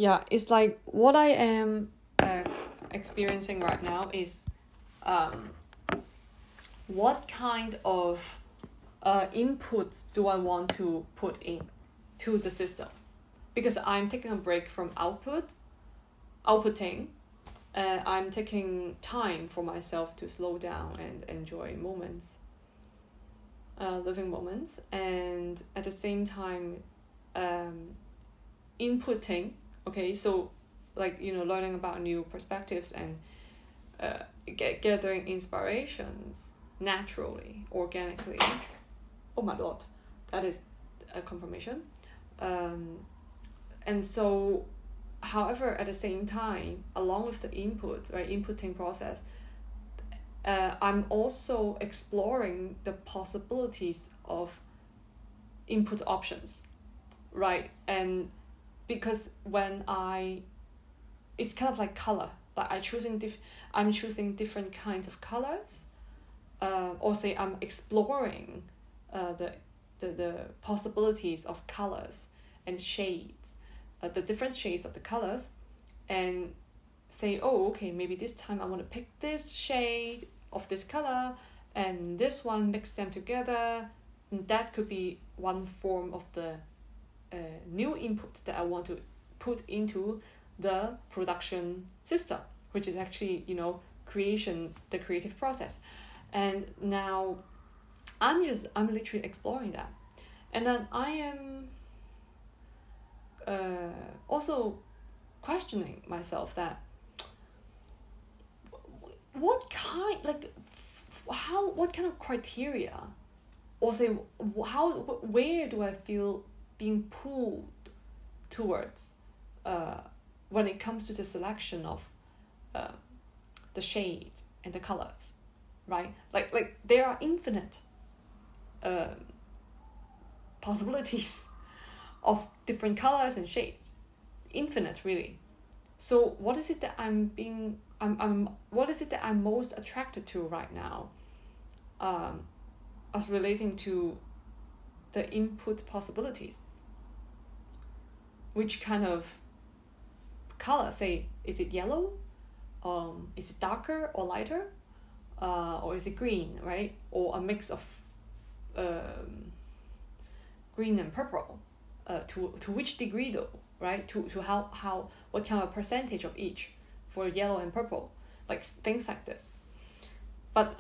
Yeah, it's like what I am experiencing right now is what kind of inputs do I want to put in to the system, because I'm taking a break from outputting. I'm taking time for myself to slow down and enjoy moments, living moments, and at the same time inputting. Okay, so like learning about new perspectives and gathering inspirations naturally, organically. Oh my lord, that is a confirmation. And so, however, at the same time, along with the inputting process, I'm also exploring the possibilities of input options, right? And because it's kind of like color, like I'm choosing different kinds of colors, or say I'm exploring the possibilities of colors and shades, the different shades of the colors, and say, oh, okay, maybe this time I want to pick this shade of this color and this one, mix them together. And that could be one form of the new input that I want to put into the production system, which is actually the creative process. And now I'm literally exploring that. And then I am also questioning myself that what kind of criteria, or say where do I feel being pulled towards when it comes to the selection of the shades and the colors, right? Like there are infinite possibilities of different colors and shades, infinite really. So what is it that what is it that I'm most attracted to right now, as relating to the input possibilities? Which kind of color? Say, is it yellow? Is it darker or lighter? Or is it green, right? Or a mix of green and purple? To which degree though, right? To how what kind of percentage of each for yellow and purple, like things like this. But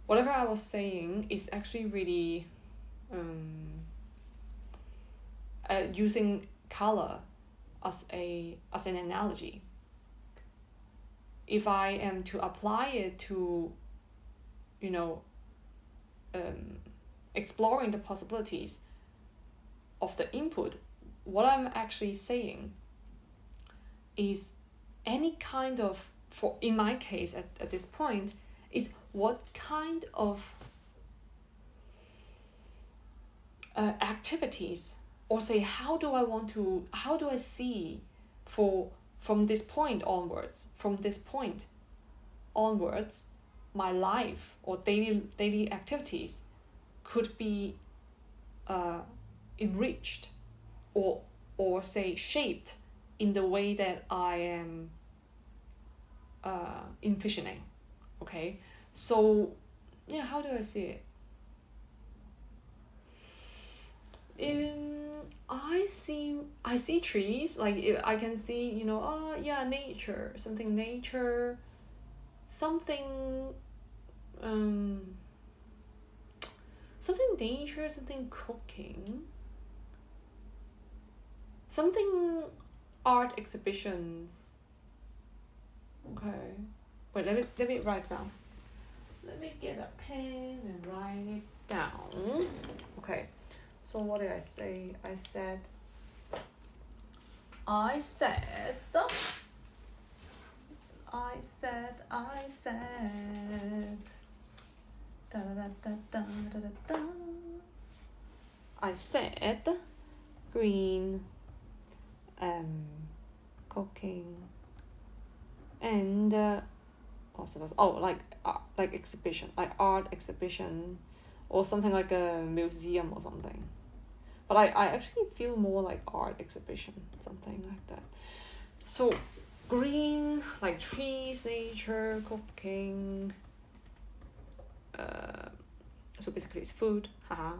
whatever I was saying is actually really using color as an analogy. If I am to apply it to exploring the possibilities of the input, what I'm actually saying is any kind of, for in my case at this point, is what kind of activities, or say how do I see from this point onwards my life or daily activities could be enriched or say shaped in the way that I am envisioning. Okay, so yeah, how do I see it? I see trees, like I can see nature, um something cooking, something art exhibitions. Okay, wait, let me write down. Let me get a pen and write it down. Okay, so what did I say? I said I said da, da, da, da, da, da, da. I said green, cooking, and like exhibition, like art exhibition, or something like a museum or something. But I actually feel more like art exhibition, something like that. So green, like trees, nature, cooking. So basically it's food. Haha.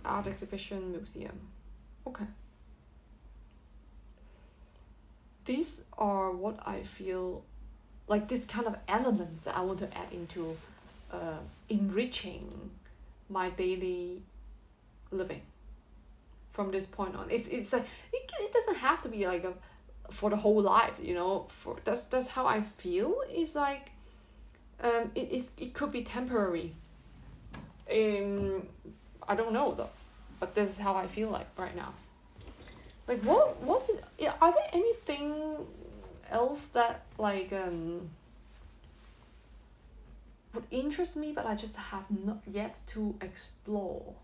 Art exhibition, museum. Okay. These are what I feel like, this kind of elements that I want to add into enriching my daily living from this point on. It's like it doesn't have to be like a for the whole life, you know. For that's how I feel. It's like it could be temporary. I don't know though, but this is how I feel like right now. Like what are there anything else that like would interest me, but I just have not yet to explore?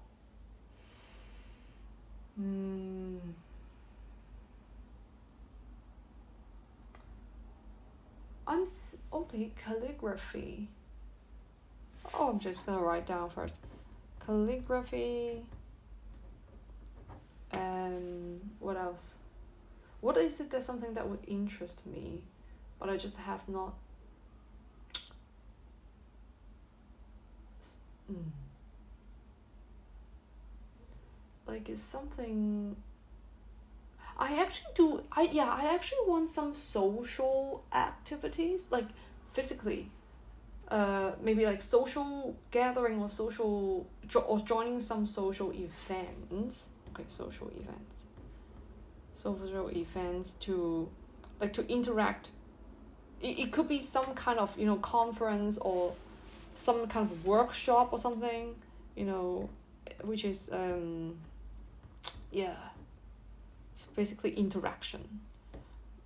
Okay, calligraphy. Oh, I'm just gonna write down first. Calligraphy. And what else? What is it that's something that would interest me, but I just have not. Like it's something. I actually do. I actually want some social activities, like physically. Maybe like social gathering or or joining some social events. Okay, social events. Social events to, like, to interact. It could be some kind of, you know, conference or some kind of workshop or something, you know, which is it's basically interaction.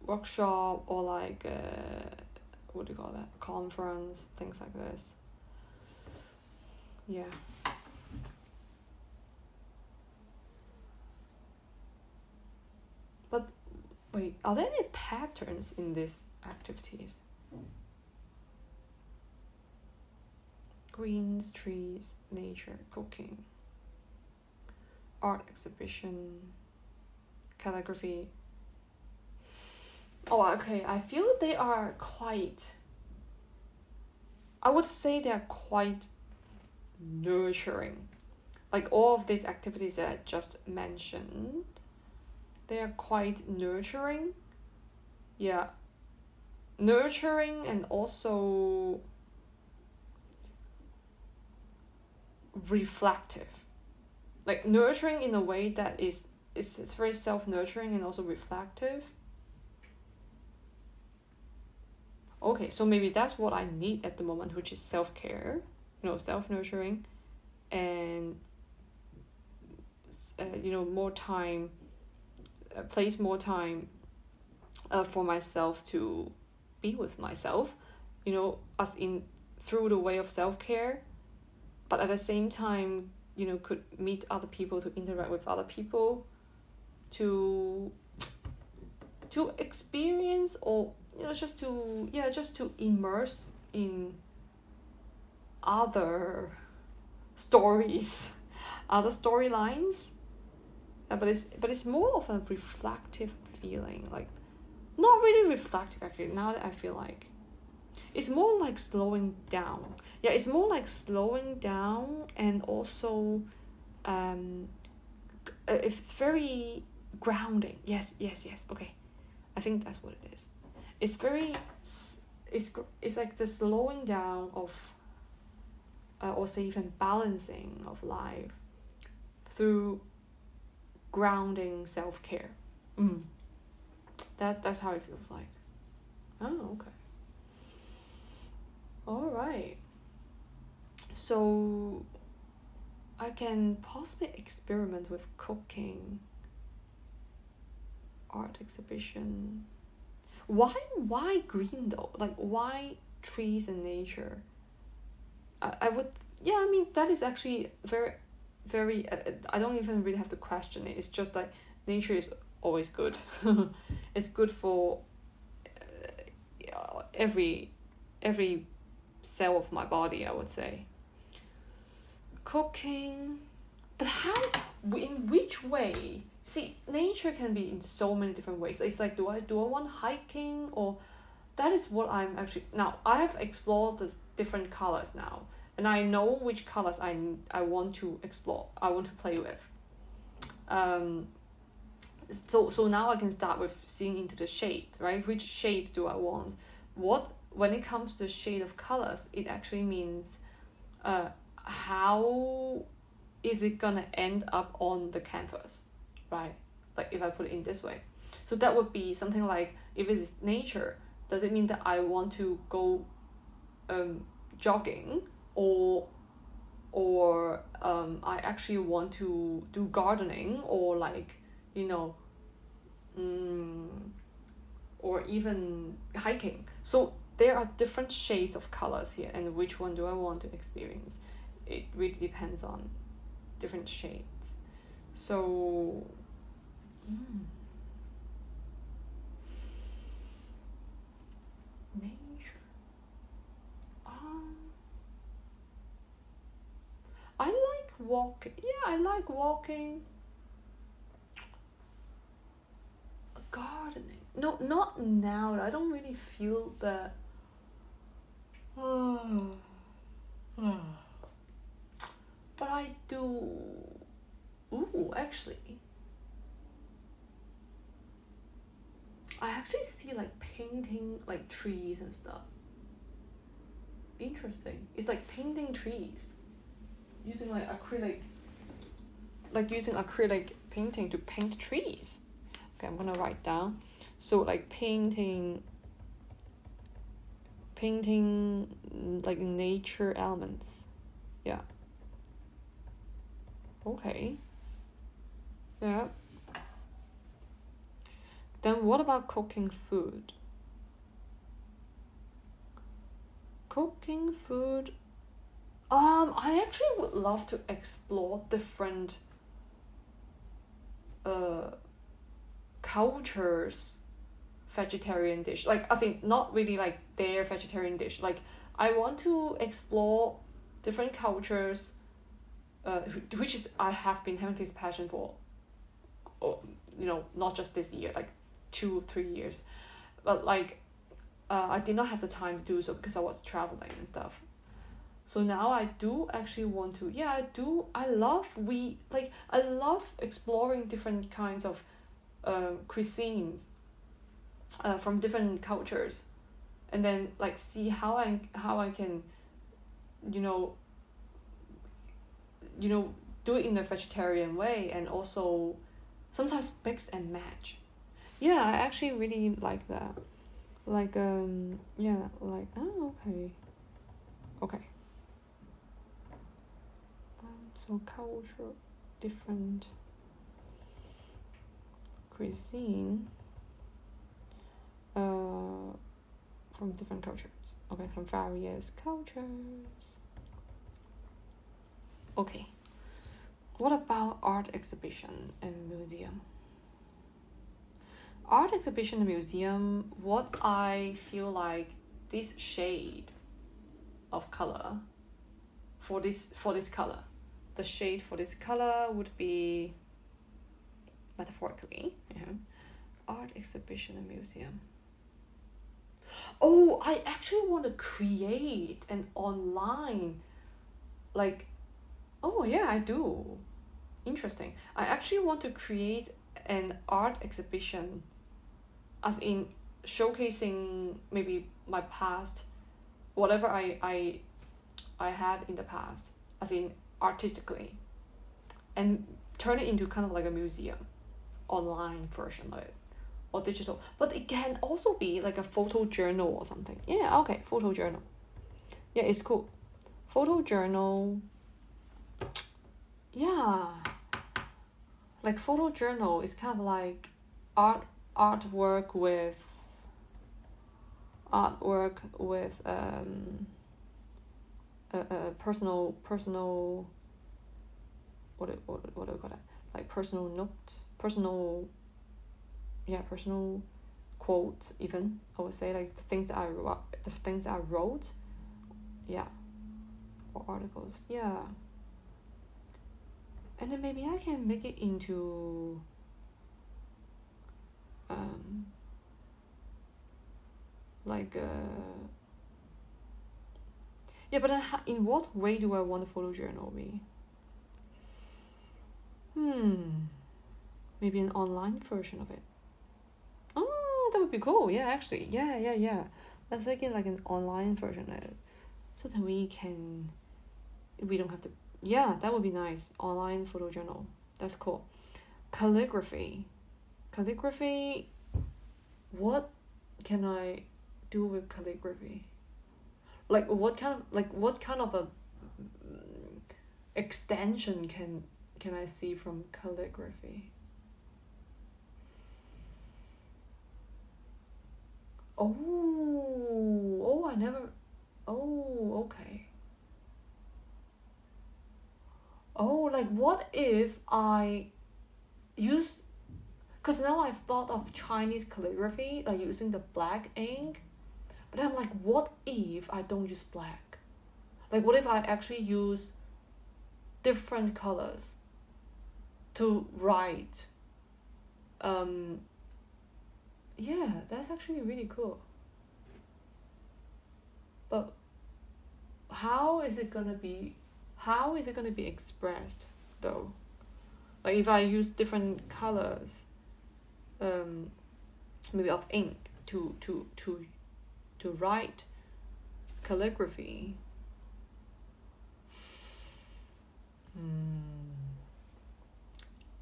Workshop or like what do you call that? Conference, things like this. Yeah. But wait, are there any patterns in these activities? Greens, trees, nature, cooking, art exhibition, calligraphy. Oh, okay. I feel they are quite. I would say they are quite nurturing. Like all of these activities that I just mentioned, they are quite nurturing. Yeah. Nurturing and also reflective. Like nurturing in a way that it's very self-nurturing and also reflective. Okay, so maybe that's what I need at the moment, which is self-care, you know, self-nurturing, and you know, more time, place more time for myself to be with myself, you know, as in through the way of self-care, but at the same time, you know, could meet other people, to interact with other people, to experience, or you know, just to immerse in other stories, other storylines. But it's more of a reflective feeling, like not really reflective actually. Now that I feel like it's more like slowing down. Yeah, it's more like slowing down, and also it's very grounding. Yes. Okay, I think that's what it is. It's very it's like the slowing down of or say even balancing of life through grounding self-care. That's how it feels like. Oh, okay. All right. So I can possibly experiment with cooking, art exhibition. Why green though? Like why trees and nature? I would, yeah, I mean that is actually very I don't even really have to question it. It's just like nature is always good. It's good for every cell of my body, I would say. Cooking, but how, in which way see, nature can be in so many different ways. It's like, do I want hiking, or that is what I'm actually now. I have explored the different colors now, and I know which colors I want to explore. I want to play with. So now I can start with seeing into the shades, right? Which shade do I want? When it comes to the shade of colors, it actually means how is it gonna end up on the canvas, right? Like if I put it in this way. So that would be something like, if it is nature, does it mean that I want to go jogging, or I actually want to do gardening, or like, you know, or even hiking. So there are different shades of colors here, and which one do I want to experience? It really depends on different shades. So nature. I like walking. Yeah, I like walking. Gardening. No, not now. I don't really feel that. But I do. Ooh, actually. I actually see like painting like trees and stuff. Interesting. It's like painting trees. Using like acrylic. Like using acrylic painting to paint trees. Okay, I'm gonna write down. So like painting like nature elements. Yeah. Okay. Yeah. Then what about cooking food? Cooking food. I actually would love to explore different cultures vegetarian dish. Like, I think not really like their vegetarian dish. Like, I want to explore different cultures, which is I have been having this passion for, you know, not just this year, like 2-3 years, but like I did not have the time to do so because I was traveling and stuff. So now I do actually want to. Yeah, I do. I love exploring different kinds of cuisines from different cultures, and then like see how I can, you know, do it in a vegetarian way, and also sometimes mix and match. Yeah, I actually really like that. Like yeah, like okay. So culture, different cuisine from different cultures. Okay, from various cultures. Okay. What about art exhibition and museum? Art exhibition and museum, what I feel like this shade of color for this color, the shade for this color would be, metaphorically, art exhibition and museum. Oh, I actually want to create an online, like, oh yeah, I do. Interesting. I actually want to create an art exhibition, as in showcasing maybe my past, whatever I had in the past, as in artistically, and turn it into kind of like a museum, online version of it, or digital. But it can also be like a photo journal or something. Yeah, okay, photo journal. Yeah, it's cool. Photo journal. Yeah, like photo journal is kind of like artwork with personal what do we call that, like personal notes, personal quotes, even I would say, like the things I wrote, yeah, or articles, yeah. And then maybe I can make it into like yeah, but in what way do I want the photo journal be? Maybe an online version of it. Oh, that would be cool. Yeah, actually, yeah. Let's make it like an online version of it, so that we don't have to. Yeah, that would be nice. Online photo journal. That's cool. Calligraphy. What can I do with calligraphy? Like what kind of a extension can I see from calligraphy? I never. Oh, okay. Oh, like what if I use? Because now I've thought of Chinese calligraphy, like using the black ink. But I'm like, what if I don't use black? Like, what if I actually use different colors to write? Yeah, that's actually really cool. But how is it gonna be? How is it gonna be expressed, though? Like, if I use different colors, maybe of ink to write calligraphy.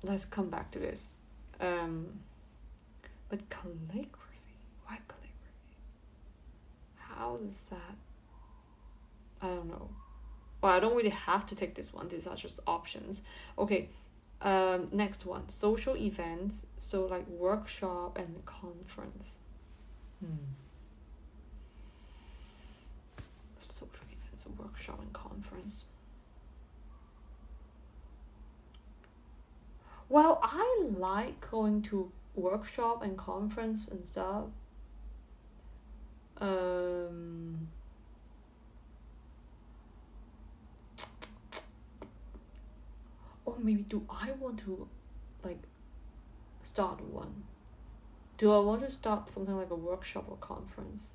Let's come back to this. But calligraphy, why calligraphy? How does that? I don't know. Well, I don't really have to take this one. These are just options. Okay. Next one, social events. So like workshop and conference. Social events, workshop and conference. Well, I like going to workshop and conference and stuff. Or maybe do I want to like start one? Do I want to start something like a workshop or conference?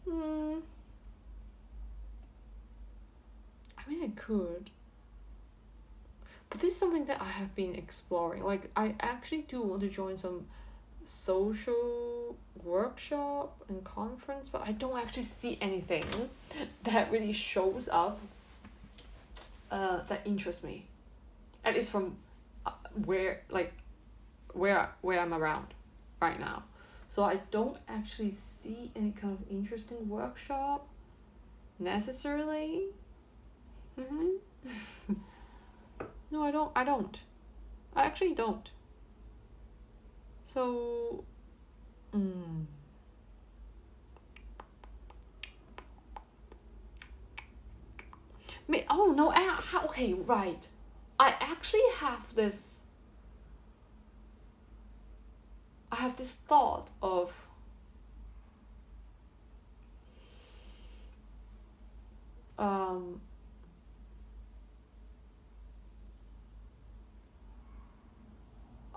I mean, I could. But this is something that I have been exploring. Like, I actually do want to join some social workshop and conference, but I don't actually see anything that really shows up that interests me. At least from where I'm around right now. So I don't actually see any kind of interesting workshop necessarily. No, I don't. I actually don't. So, oh no, okay, right. I actually have this. I have this thought of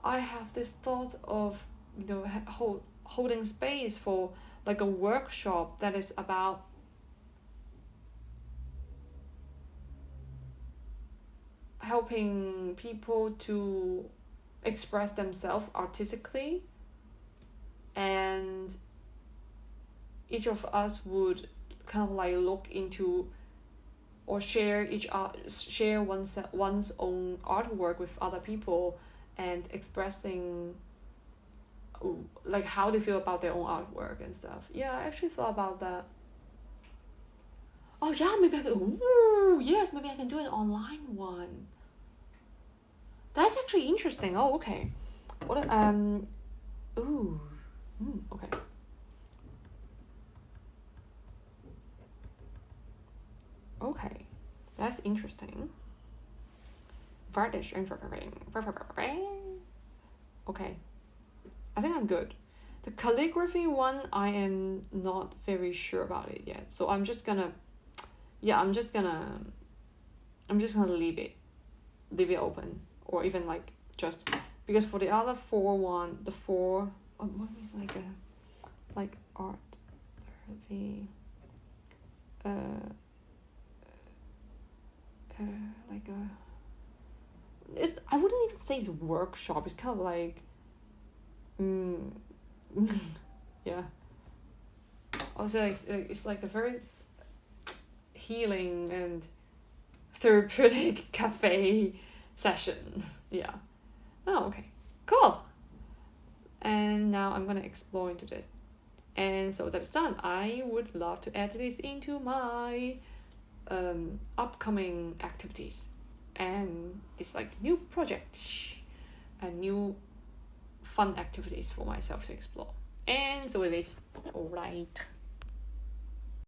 I have this thought of, you know, holding space for like a workshop that is about helping people to express themselves artistically, and each of us would kind of like look into or share one's own artwork with other people and expressing like how they feel about their own artwork and stuff. Yeah, I actually thought about that. Oh yeah, maybe I can. Ooh, yes, maybe I can do an online one. That's actually interesting. Oh, okay. What? Ooh. Okay. Okay, that's interesting. Okay, I think I'm good. The calligraphy one, I am not very sure about it yet. So I'm just gonna leave it open, or even like just because for the other the four, what is like art, the like a, it's, I wouldn't even say it's a workshop. It's kind of like, yeah. Also, it's like a very healing and therapeutic cafe session. Yeah. Oh, okay. Cool. And now I'm gonna explore into this. And so that's done. I would love to add this into my upcoming activities and this like new project and new fun activities for myself to explore. And so it is. All right.